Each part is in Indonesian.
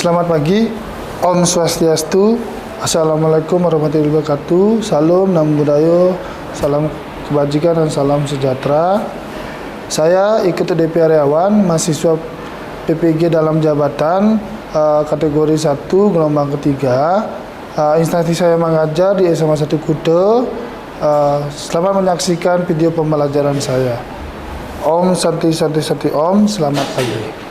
Selamat pagi, Om Swastiastu, Assalamualaikum warahmatullahi wabarakatuh, Salam, Namo Buddhaya, salam kebajikan dan salam sejahtera. Saya ikut DP Karyawan, mahasiswa PPG dalam jabatan, kategori 1, gelombang ketiga. Instansi saya mengajar di SMA 1 Kute. Selamat menyaksikan video pembelajaran saya. Om Santi Santi Santi Om, selamat pagi.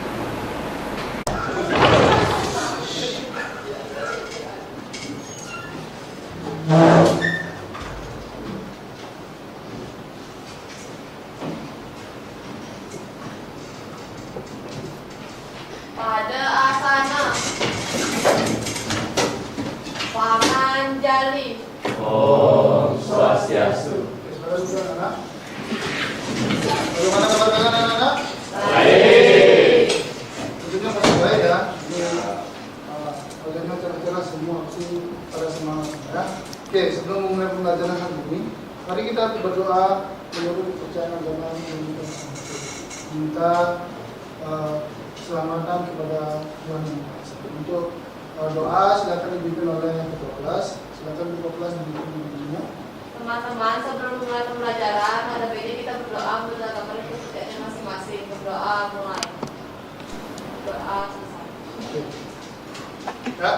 Pada asana Pamanjali. Om Swastiastu. Bagaimana kabar kalian anak-anak? Baik. Tentunya masih baik ya. Kalian cerah-cerah semua pasti pada semangat ya. Oke, sebelum memulai pembelajaran hari ini, mari kita berdoa menurut kepercayaan agama yang minta keselamatan kepada Tuhan Yang Maha Esa. Untuk doa silakan dipimpin oleh ketua kelas. Silakan ketua kelas dipimpin. Teman-teman, sebelum mulai pembelajaran, ada baiknya kita berdoa menegakkan kepercayaan masing-masing. Berdoa mulai. Berdoa selesai. Oke. Ya,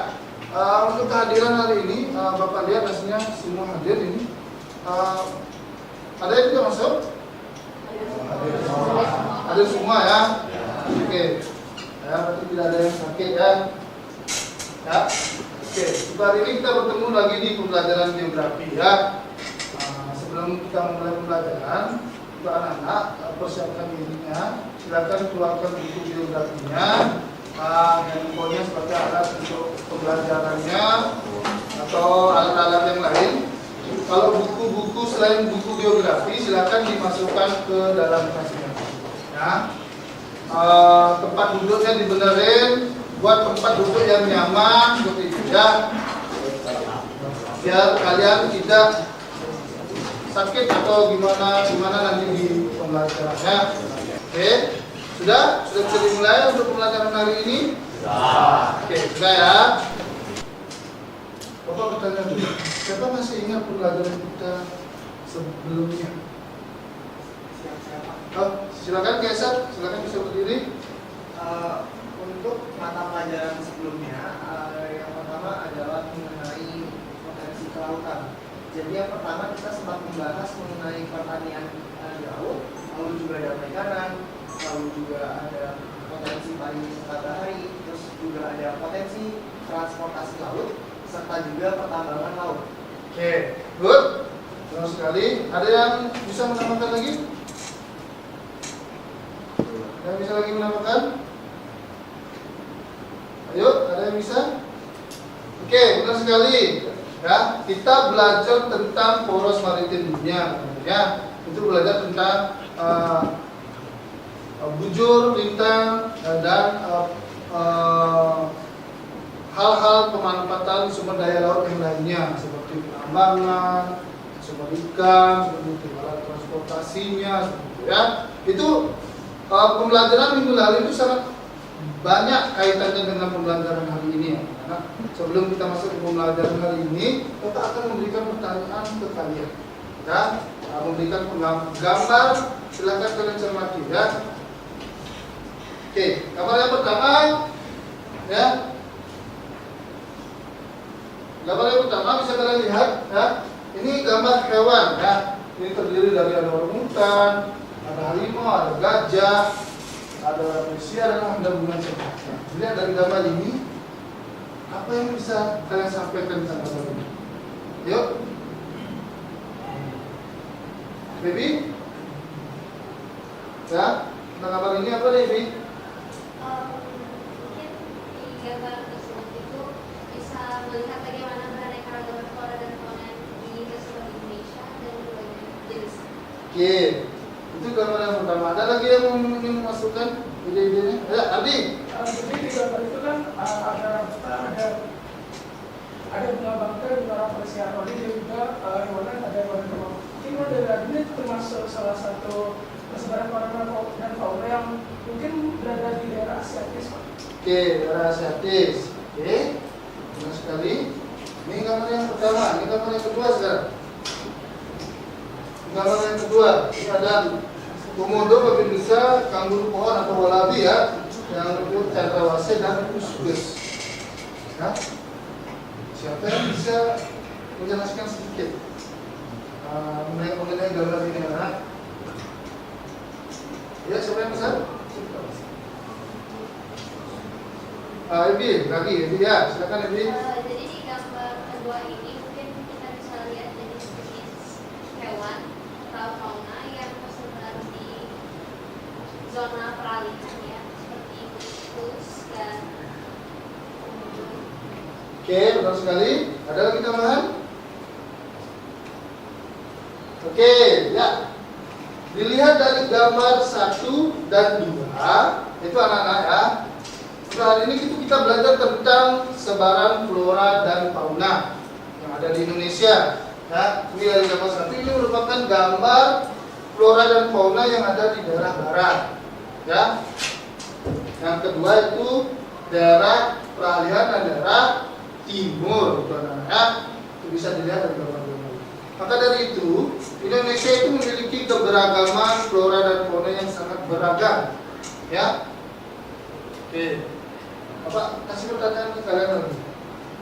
untuk kehadiran hari ini, Bapak lihat hasilnya semua hadir ini. Ada yang tidak masuk? Hadir semua ya. Oke. Ya, berarti tidak ada yang sakit ya. Ya. Oke, untuk hari ini kita bertemu lagi di pembelajaran geografi ya. Sebelum kita mulai pembelajaran, untuk anak-anak persiapkan dirinya. Silakan keluarkan buku geografinya. Handphonenya sebagai alat untuk pembelajarannya atau alat-alat yang lain. Kalau buku-buku selain buku geografi silakan dimasukkan ke dalam tasnya. Ya. Tempat duduknya dibenerin, buat tempat duduk yang nyaman seperti itu ya. Biar kalian tidak sakit atau gimana nanti di pembelajarannya. Oke. Sudah bisa dimulai untuk pembelajaran hari ini? Sudah. Oke, sudah ya. Bapak bertanya dulu, siapa masih ingat pembelajaran kita sebelumnya? Silakan Kaisar, silakan bisa berdiri. Untuk mata pelajaran sebelumnya, yang pertama adalah mengenai potensi kelautan. Jadi yang pertama kita sempat membahas mengenai pertanian di laut, lalu juga ada perikanan, lalu juga ada potensi pariwisata bahari, terus juga ada potensi transportasi laut, serta juga pertambangan laut. Oke, good. Terus sekali. Ada yang bisa menambahkan lagi? Yang bisa lagi menambahkan? Ayo, ada yang bisa? Oke, benar sekali. Ya, kita belajar tentang poros maritim dunia, ya. Itu belajar tentang bujur, lintang, dan hal-hal pemanfaatan sumber daya laut yang lainnya seperti penambangan, sumber ikan, seperti itu, alat transportasinya, seperti itu, ya. Itu pembelajaran minggu lalu itu sangat banyak kaitannya dengan pembelajaran hari ini ya. Karena sebelum kita masuk ke pembelajaran hari ini, kita akan memberikan pertanyaan ke kalian, ya, memberikan gambar. Silakan kalian cermati ya. Oke, gambar yang pertama, ya. Gambar yang pertama bisa kalian lihat, ya. Ini gambar hewan, ya. Ini terdiri dari ada orangutan, ada harimau, ada gajah, ada manusia dan ada bunga cemara. Dilihat dari gambar ini, apa yang bisa kalian sampaikan tentang gambar ini? Yuk, baby, ya, tentang gambar ini apa nih, baby? Mungkin di gambar tersebut itu bisa melihat bagaimana beraneka-ragaman flora dan fauna di seluruh Indonesia dan berbagai jenis. Oke, itu gambar yang pertama. Ada lagi yang ingin memasukkan ide-idenya? Ya, Ardi. Jadi di gambar itu kan ada bunga bangkai, bunga rafflesia, dan juga hewan ada hewan rumah. Ini dari ini termasuk salah satu persebaran flora dan fauna yang mungkin berada di daerah asiatis, Pak. Oke, daerah asiatis. Oke, benar sekali. Ini gambar yang pertama, ini gambar yang kedua sekarang. Gambar yang kedua, ini ada komodo, babi nusa, kanguru pohon atau wallaby ya, yang disebut cendrawasih dan usgus. Ya. Siapa yang bisa menjelaskan sedikit mengenai gambar ini, anak? Ya, siapa yang bisa? Ebi, lagi, Ebi ya, silakan Ebi. Jadi di gambar kedua ini mungkin kita bisa lihat jenis-jenis hewan atau fauna yang tersebar di zona peralihan ya, seperti tikus dan komodo. Oke, betul sekali. Ada lagi tambahan? Oke, ya. Dilihat dari gambar 1 dan 2, itu anak-anak ya. Hari ini kita belajar tentang sebaran flora dan fauna yang ada di Indonesia. Ya, ini dari gambar 1 ini merupakan gambar flora dan fauna yang ada di daerah barat. Ya. Yang kedua itu daerah peralihan dan daerah timur, ya. Itu bisa dilihat dari gambar 2. Maka dari itu, Indonesia itu memiliki keberagaman flora dan fauna yang sangat beragam. Ya. Oke. Bapak kasih pertanyaan ke kalian lagi.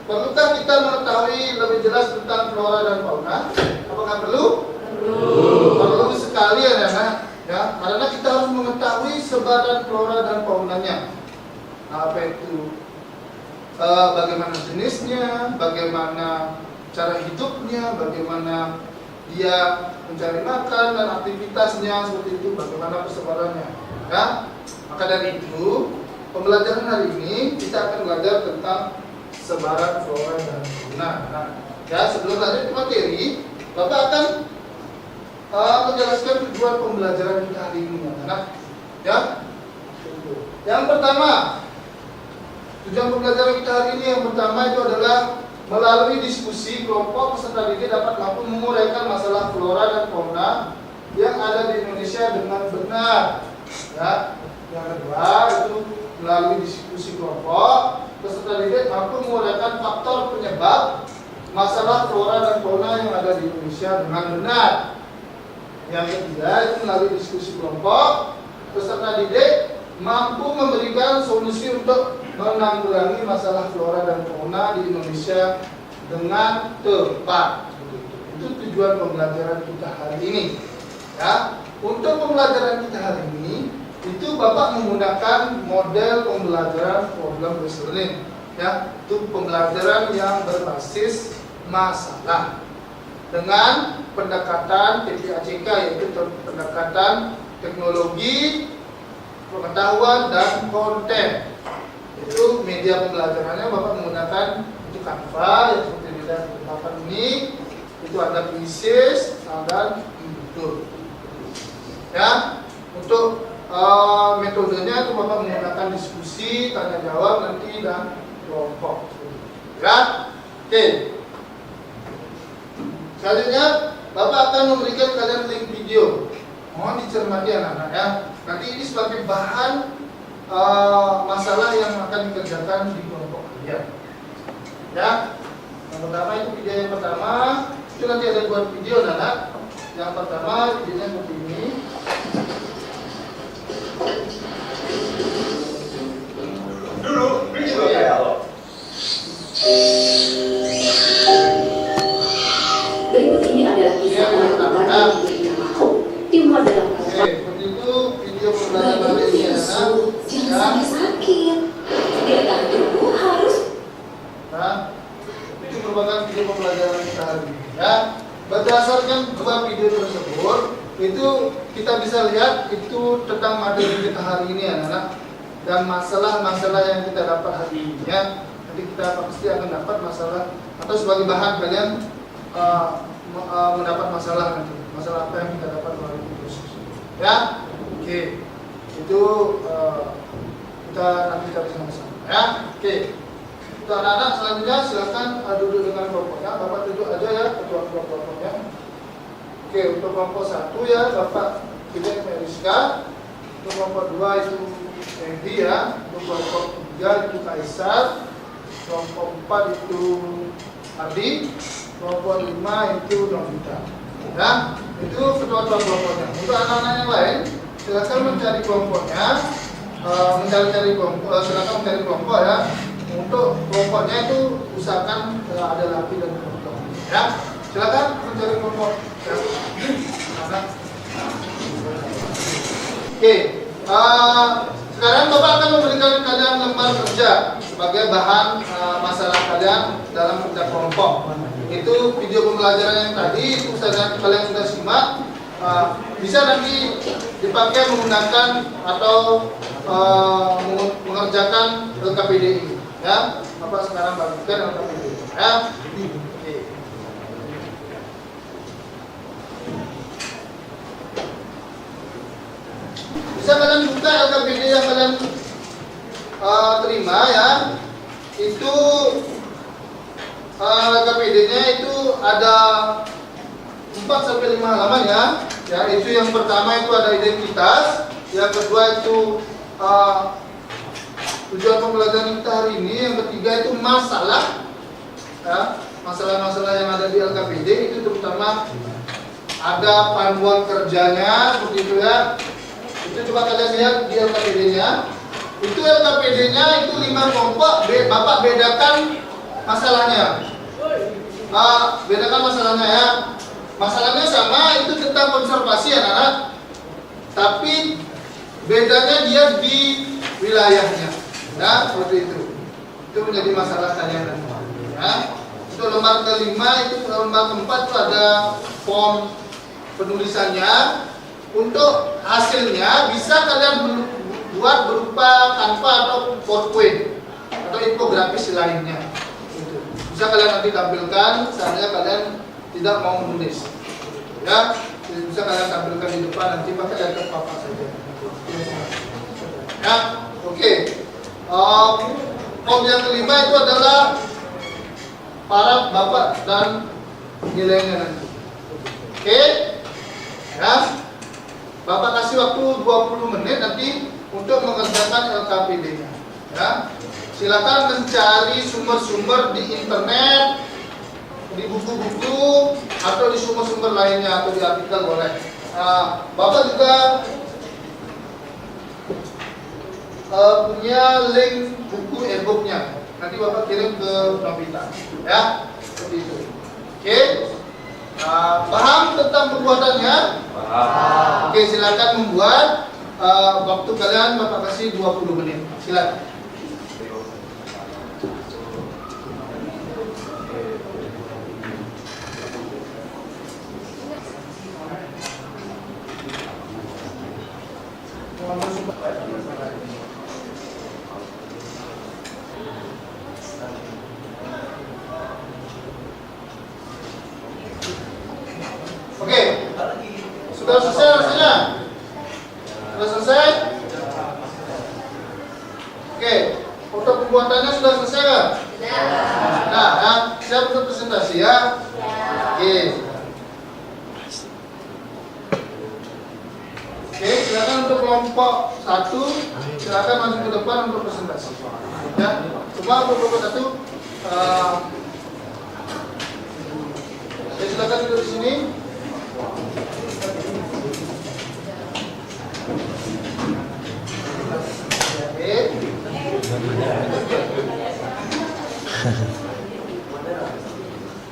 Perlukah kita mengetahui lebih jelas tentang flora dan fauna? Apakah perlu? Perlu sekali ya, anak. Ya, karena kita harus mengetahui sebaran flora dan faunanya. Apa itu? Bagaimana jenisnya, bagaimana cara hidupnya, bagaimana dia mencari makan dan aktivitasnya seperti itu, bagaimana persebarannya. Ya, maka dari itu pembelajaran hari ini kita akan belajar tentang sebaran flora dan fauna. Nah, ya sebelum lanjut ke materi, Bapak akan menjelaskan tujuan pembelajaran kita hari ini, anak. Ya, yang pertama, tujuan pembelajaran kita hari ini yang pertama itu adalah melalui diskusi kelompok peserta didik dapat mampu menguraikan masalah flora dan fauna yang ada di Indonesia dengan benar. Ya, yang kedua itu melalui diskusi kelompok peserta didik mampu menguraikan faktor penyebab masalah flora dan fauna yang ada di Indonesia dengan benar. Yang ketiga itu melalui diskusi kelompok peserta didik mampu memberikan solusi untuk menanggulangi masalah flora dan fauna di Indonesia dengan tepat. Itu tujuan pembelajaran kita hari ini. Ya, untuk pembelajaran kita hari ini itu Bapak menggunakan model pembelajaran problem based learning. Ya, itu pembelajaran yang berbasis masalah dengan pendekatan TPACK, yaitu pendekatan teknologi, pengetahuan dan konten. Itu media pembelajarannya Bapak menggunakan itu Canva yang seperti dilihat di papan ini, itu ada Pieces dan YouTube. Ya, untuk metodenya itu Bapak menggunakan diskusi, tanya jawab nanti dan kelompok. Ya, oke. Selanjutnya Bapak akan memberikan kalian link video. Mohon dicermati anak-anak ya. Nanti ini sebagai bahan masalah yang akan dikerjakan di kelompok kalian. Ya. Yang pertama itu video yang pertama, itu nanti ada 2 video anak. Yang pertama videonya seperti ini. Dulu, video ya lo. Berikut ini adalah kisah orang kembar yang diberikan makhluk dimuat dalam Oke, seperti itu video pembelajaran hari ini ya. jangan sampai sakit. Dia tubuh harus. Nah, itu merupakan video pembelajaran kita hari ini ya. Berdasarkan 2 video tersebut, itu kita bisa lihat itu tentang materi kita hari ini anak-anak dan masalah-masalah yang kita dapat hari ini ya. Nanti kita pasti akan dapat masalah atau sebagai bahan kalian mendapat masalah nanti. Masalah apa yang kita dapat melalui video ya. Oke. Itu kita nanti cari sama-sama ya. Oke. Untuk anak-anak selanjutnya silakan duduk dengan kelompoknya. Bapak duduk aja ya ketua kelompoknya. Oke, untuk kelompok 1 ya Bapak pilih Meriska. Untuk kelompok 2 itu Edi ya. Untuk kelompok 3 itu Kaisar. Kelompok 4 itu Ardi. Kelompok 5 itu Novita. Ya, itu ketua-ketua kelompoknya. Untuk anak-anak yang lain, silakan mencari kelompoknya. Silakan mencari kelompok ya. Untuk kelompoknya itu usahakan ada laki dan perempuan. Ya, silakan mencari kelompok. Ya. Oke, sekarang Bapak akan memberikan kalian lembar kerja sebagai bahan masalah kalian dalam kerja kelompok. Itu video pembelajaran yang tadi itu kalian sudah simak. Bisa nanti dipakai menggunakan atau mengerjakan LKPDI. Ya, Bapak sekarang bagikan LKPDI. Ya. Oke. Bisa kalian buka LKPD yang kalian terima ya. Itu LKPD-nya itu ada 4-5 halaman ya. Ya, itu yang pertama itu ada identitas, yang kedua itu tujuan pembelajaran kita hari ini, yang ketiga itu masalah. Ya, masalah-masalah yang ada di LKPD itu terutama ada panduan kerjanya seperti itu ya. Itu coba kalian lihat di LKPD-nya. Itu LKPD-nya itu 5 kelompok. Bapak bedakan masalahnya. Bedakan masalahnya ya. Masalahnya sama, itu tentang konservasi anak-anak. Tapi bedanya dia di wilayahnya. Ya, seperti itu. Itu menjadi masalah kalian nanti. Ya. Untuk lembar kelima itu lembar keempat itu ada form penulisannya. Untuk hasilnya bisa kalian buat berupa Canva atau PowerPoint atau infografis lainnya. Gitu. Bisa kalian nanti tampilkan, misalnya kalian tidak mau menulis, ya bisa kalian tampilkan di depan, nanti pakai laptop apa saja. Ya, oke. Form yang kelima itu adalah para bapak dan nilainya nanti. Oke, ya. Bapak kasih waktu 20 menit nanti untuk mengerjakan LKPD-nya. Ya. Silakan mencari sumber-sumber di internet, di buku-buku, atau di sumber-sumber lainnya, atau di artikel boleh. Bapak juga punya link buku e-booknya. Nanti Bapak kirim ke Novita. Ya, seperti itu. Oke. Paham tentang pembuatannya? Paham. Oke, silakan membuat. Waktu kalian Bapak kasih 20 menit. Silakan. Oke, sudah selesai rasanya? Sudah selesai? Oke, foto pembuatannya sudah selesai kan? Nah, ya, siap untuk presentasi ya? Oke. Oke, silakan untuk kelompok 1, silakan maju ke depan untuk presentasi. Ya, semua untuk kelompok 1. Silakan duduk di sini.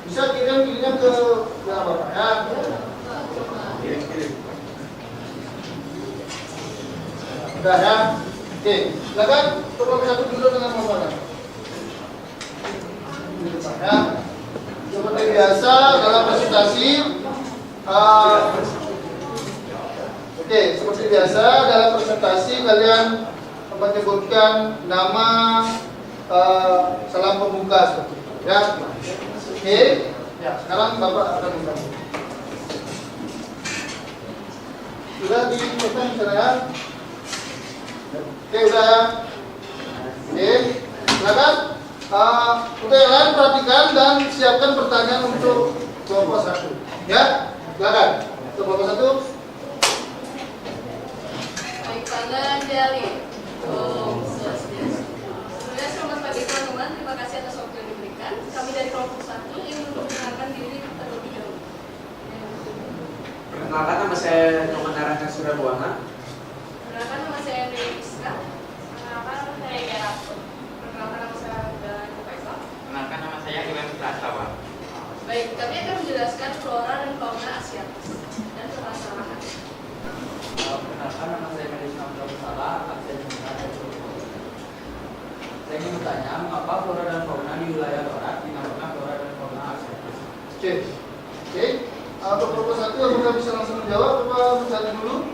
Bisa kirimnya ke Bapak ya. Sudah ya. Oke, silakan kelompok 1 duduk dengan Bapak. Ya. Seperti biasa dalam presentasi, seperti biasa dalam presentasi kalian menyebutkan nama, salam pembuka seperti itu. Ya, oke. Ya, sekarang Bapak akan membantu. Sudah dipegang saya. Oke, udah ya. Oke, silakan. Untuk yang lain perhatikan dan siapkan pertanyaan untuk kelompok 1. Ya, silakan. Untuk kelompok 1. saya Nyoman Surya Buana. Perkenalkan nama saya Mary Iska. Perkenalkan nama saya Yara. Perkenalkan nama saya Dana Faisal. Kenalkan nama saya Iwan Prastawa. Baik, kami akan menjelaskan flora dan fauna asiatis dan permasalahan. Perkenalkan nama saya Medis Abdul Salah, aksen Saya ingin bertanya, mengapa flora dan fauna di wilayah barat dinamakan flora dan fauna asiatis? Oke. Untuk kelompok 1 apakah bisa langsung menjawab atau mencari dulu?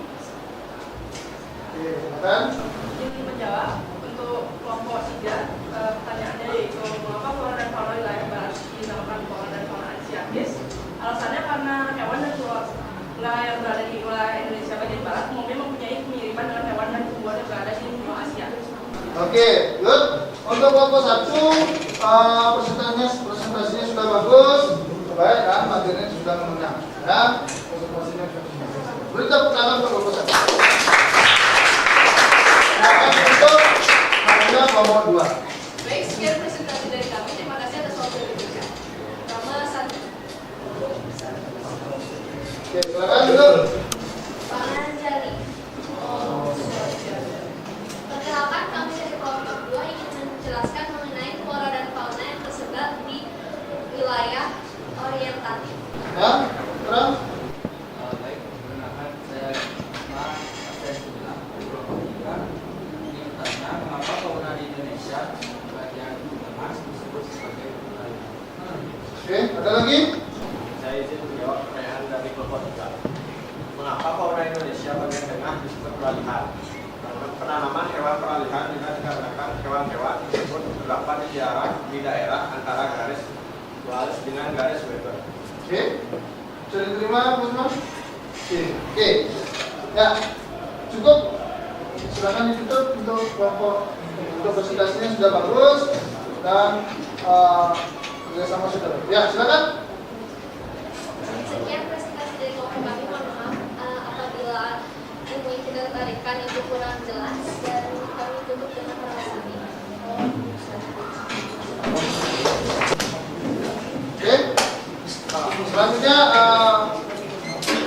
Oke, silakan. Ingin menjawab untuk kelompok 3, pertanyaannya yaitu mengapa flora dan fauna wilayah barat dinamakan flora dan fauna asiatis? Alasannya karena hewan dan flora yang berada di wilayah Indonesia bagian barat umumnya mempunyai kemiripan dengan hewan dan tumbuhan yang berada di benua Asia. Oke, good. Untuk kelompok 1, presentasinya sudah bagus. Baik, kan? Materinya sudah mengenang. Ya, presentasinya sudah mengenang. Beri tepuk tangan untuk kelompok 1. Untuk kelompok 2. Baik, sekian presentasi dari kami. Terima kasih atas waktu yang diberikan. Nama 1. Oke, silakan dulu. Pak Anjali. Perkenalkan, kami dari kelompok 2 ingin menjelaskan mengenai flora dan fauna yang tersebar di wilayah orientatif. Ya, terang. Baik, perkenalkan saya Mas aksen Subilang dari kelompok 3. Ingin bertanya, mengapa fauna di Indonesia bagian tengah disebut sebagai peralihan? Oke, ada lagi? Saya izin menjawab pertanyaan dari kelompok 3. Mengapa fauna Indonesia bagian tengah disebut peralihan? Penanaman hewan peralihan dikarenakan hewan-hewan tersebut terdapat di daerah antara garis lurus dengan garis Weber. Oke, sudah diterima, teman-teman? Oke. Ya, cukup. Silakan ditutup untuk kelompok. Untuk presentasinya sudah bagus dan kerjasama sudah. Ya, silakan. Sekian presentasi dari kelompok kami. Mohon maaf apabila ilmu yang kita tarikan itu kurang jelas dan kami tutup dengan perasaan. Oke. Selanjutnya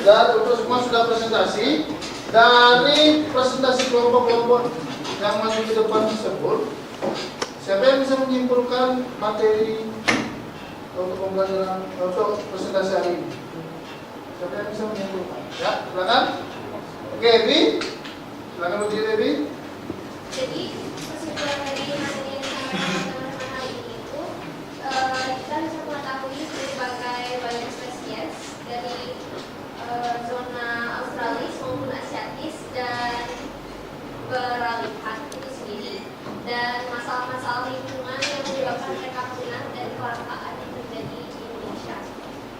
dan untuk semua sudah presentasi. Dari presentasi kelompok-kelompok yang maju ke depan tersebut, siapa yang bisa menyimpulkan materi untuk pembelajaran untuk presentasi hari ini? Siapa yang bisa menyimpulkan? Ya, silakan. Oke, Ebi. Silakan berdiri, Ebi. Jadi kesimpulan dari materi yang disampaikan teman-teman hari ini itu kita bisa mengetahui berbagai banyak spesies dari zona Australis maupun Asiatis dan beralihan itu sendiri, dan masalah-masalah lingkungan yang menyebabkan perkawinan dan kelangkaan yang terjadi di Indonesia,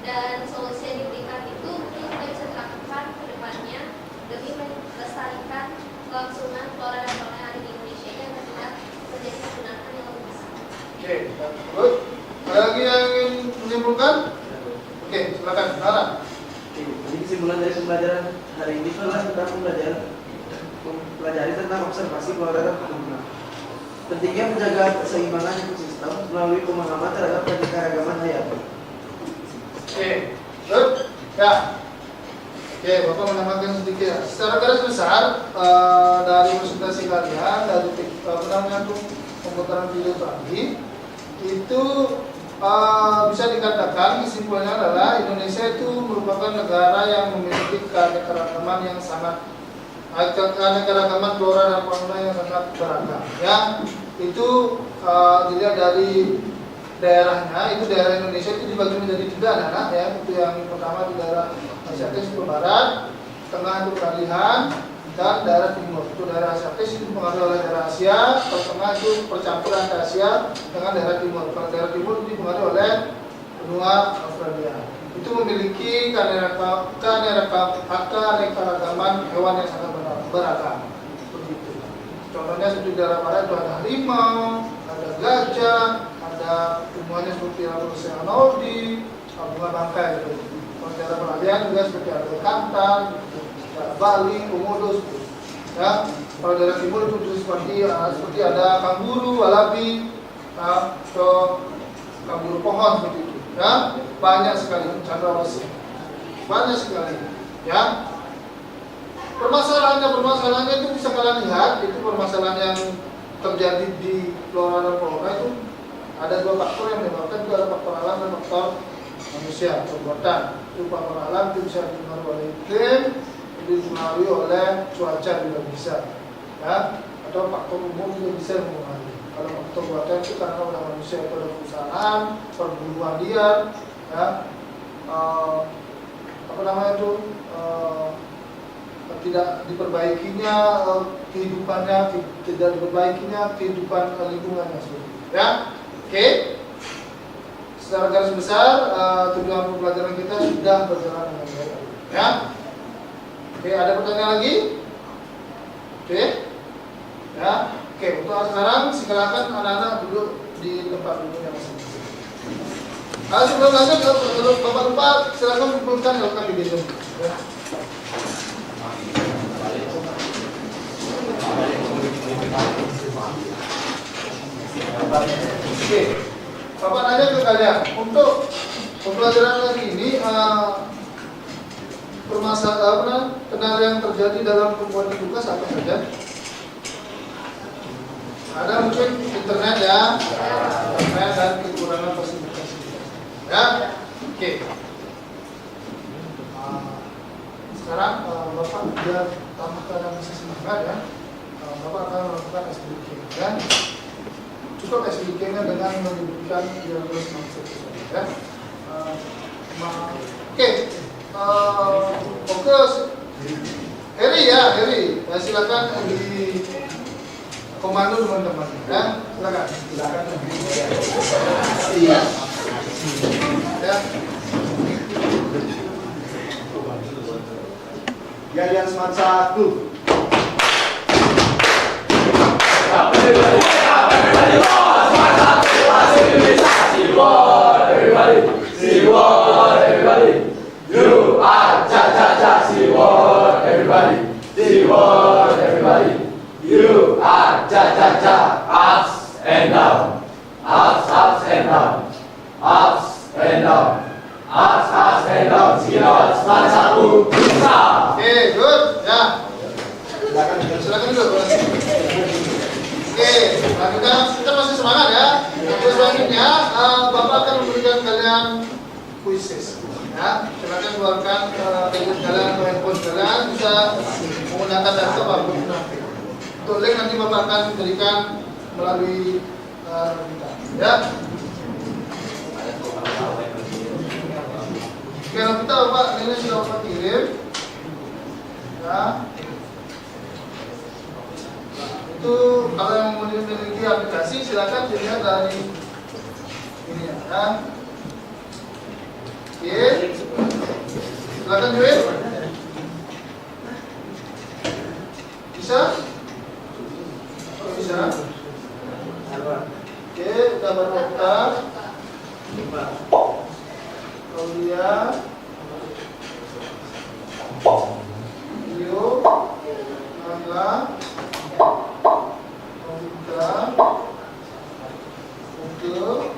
dan solusi yang diberikan itu mungkin kita bisa terapkan ke depannya demi melestarikan kelangsungan flora dan fauna yang ada di Indonesia agar tidak terjadi kepunahan yang lebih besar. Oke, good. Ada lagi yang ingin menyimpulkan? Oke, silakan. Nara. Jadi kesimpulan dari pembelajaran hari ini adalah tentang mempelajari tentang observasi flora dan fauna. Pentingnya menjaga keseimbangan ekosistem melalui pemahaman terhadap keanekaragaman hayati. Oke, good. Ya. Oke, Bapak menambahkan sedikit. Secara garis besar dari presentasi kalian dari pemutaran video tadi itu bisa dikatakan kesimpulannya adalah Indonesia itu merupakan negara yang memiliki keanekaragaman yang sangat keanekaragaman flora dan fauna yang sangat beragam. Ya, itu dilihat dari daerahnya, itu daerah Indonesia itu dibagi menjadi 3 anak ya. Itu yang pertama di daerah Asiatis itu barat, tengah itu peralihan, dan daerah timur. Itu daerah Asiatis itu dipengaruhi oleh daerah Asia, tengah itu percampuran Asia dengan daerah timur. Kalau daerah timur itu dipengaruhi oleh benua Australia. Itu memiliki keanekaragaman hewan yang sangat beragam. Begitu. Contohnya seperti daerah barat itu ada harimau, ada gajah, ada tumbuhannya seperti Rambut Nordi, bunga bangkai itu. Kalau daerah peralihan juga seperti ada kantan, Bali, komodo, ya. Kalau daerah timur itu seperti ada kanguru, walabi, atau kanguru pohon seperti itu, ya. Banyak sekali cendrawasih, banyak sekali, ya. Permasalahannya itu bisa kalian lihat, itu permasalahan yang terjadi di flora dan fauna itu ada dua faktor yang menyebabkan, itu ada faktor alam dan faktor manusia, perbuatan. Itu faktor alam itu bisa dipengaruhi oleh iklim, dipengaruhi oleh cuaca juga bisa, ya, atau faktor umum juga bisa mempengaruhi. Kalau faktor buatan itu karena oleh manusia itu ada perusahaan, perburuan liar, ya, apa namanya itu, tidak diperbaikinya kehidupannya, tidak diperbaikinya kehidupan lingkungannya seperti itu, ya. Oke. Secara garis besar tujuan pembelajaran kita sudah berjalan dengan baik, ya. Oke, ada pertanyaan lagi? Oke. Ya. Oke, untuk sekarang silakan anak-anak duduk di tempat duduknya masing-masing. Kalau sebelum lanjut, kalau Bapak-Bapak silakan kumpulkan lakukan di Zoom, ya. Oke, Bapak nanya ke kalian, untuk pembelajaran kali ini permasalahan kendala yang terjadi dalam pembuatan tugas apa saja? Ada mungkin internet, ya, internet dan kekurangan fasilitas, ya. Oke. Sekarang Bapak biar tambahkan yang bisa semangat, ya. Bapak akan melakukan SBK, ya. Cukup SBK-nya dengan menyebutkan dialog maksud, ya. Oke. Fokus. Heri, ya, Heri. Silakan di komando teman-teman, ya. Silakan. Iya. Ya. Galian semangat 1. Everybody, you are cha-cha-cha, Seaworld, everybody, Seaworld, everybody, you are cha-cha-cha, ups and down, ups and down, ups and down, ups and down, Seaworld, semangat 1, bisa. Oke, good, ya. Silakan dulu. Oke, kita masih semangat, ya. Terus selanjutnya Bapak akan memberikan kalian kuisis, ya. Silakan keluarkan gadget kalian atau handphone kalian, bisa menggunakan laptop ataupun HP. Untuk link nanti Bapak akan berikan melalui kita, ya. Oke, kita Bapak ini sudah Bapak kirim, ya. Itu kalau yang memiliki aplikasi silakan dilihat dari ini, ya. Oke, silakan join. Bisa? Oh, bisa. Oke, gambar Okta, Aulia, Leo, Nangla, Komika, untuk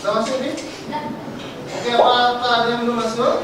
sudah masuk nih? Oke, apa ada yang belum masuk?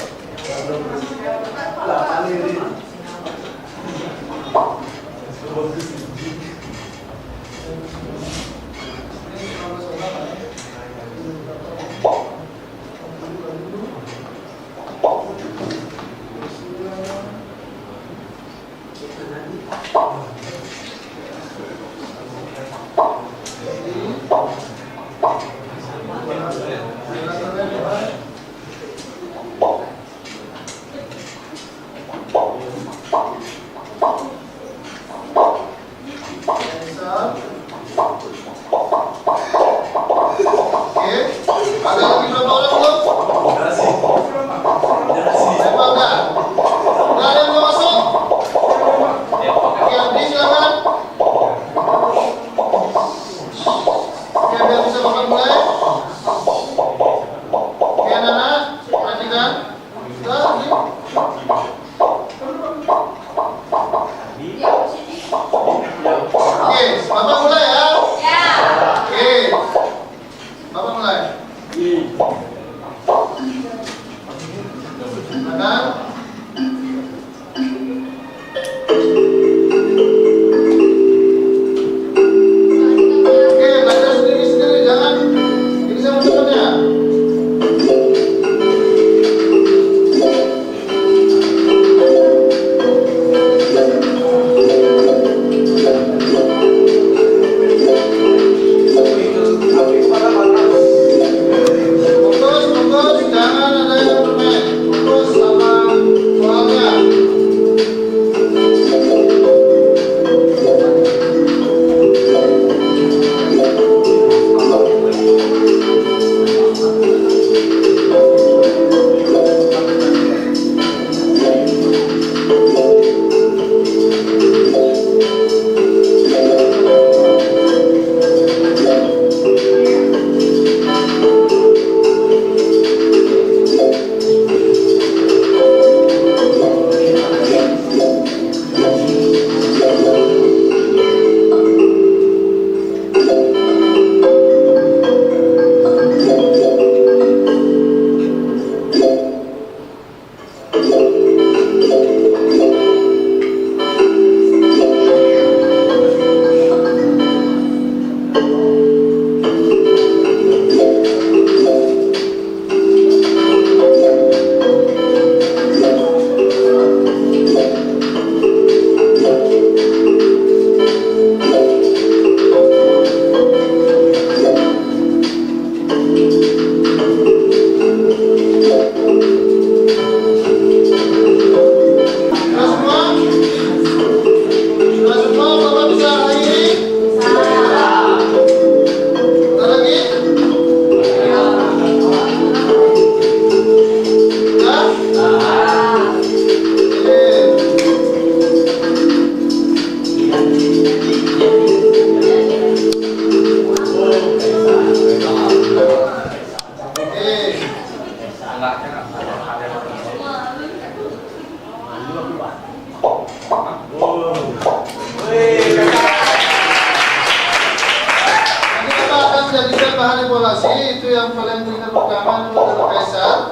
bahan evaluasi itu yang paling ringan pertama itu adalah Kaisar,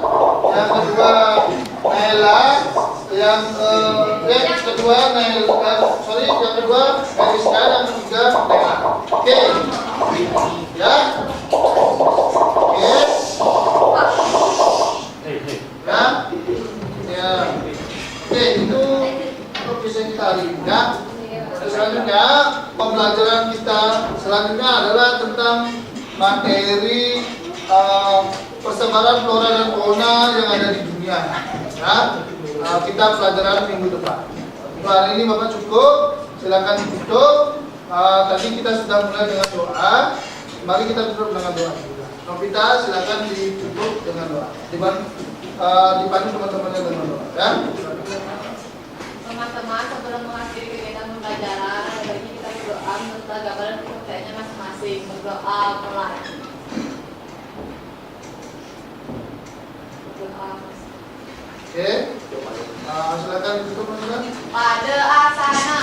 yang kedua Naila, yang kedua Eriska, yang ketiga Naila. Oke, ya, oke, ya, oke, itu profesi kita hari ini ya. Selanjutnya pembelajaran kita selanjutnya adalah tentang materi persebaran flora dan fauna yang ada di dunia. Ya, kita pelajaran minggu depan. Untuk hari ini Bapak cukup, silakan ditutup. Tadi kita sudah mulai dengan doa. Mari kita tutup dengan doa juga. Novita silakan ditutup dengan doa. Dipandu teman-temannya dengan doa. Ya. Teman-teman, sebelum mengakhiri kegiatan pembelajaran, baiknya kita berdoa menurut agama dan kepercayaannya masing-masing. Berdoa mulai. Berdoa. Oke. Silakan ditutup teman-teman. Pada asana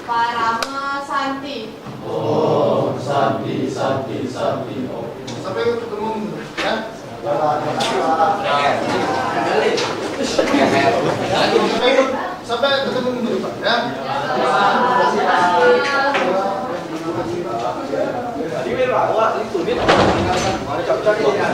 Parama Santi. Om Santi Santi Santi Om. Sampai ketemu ya. Sampai ketemu minggu depan ya. Tadi berapa? Ini tuh, ini. Ada capcus ya.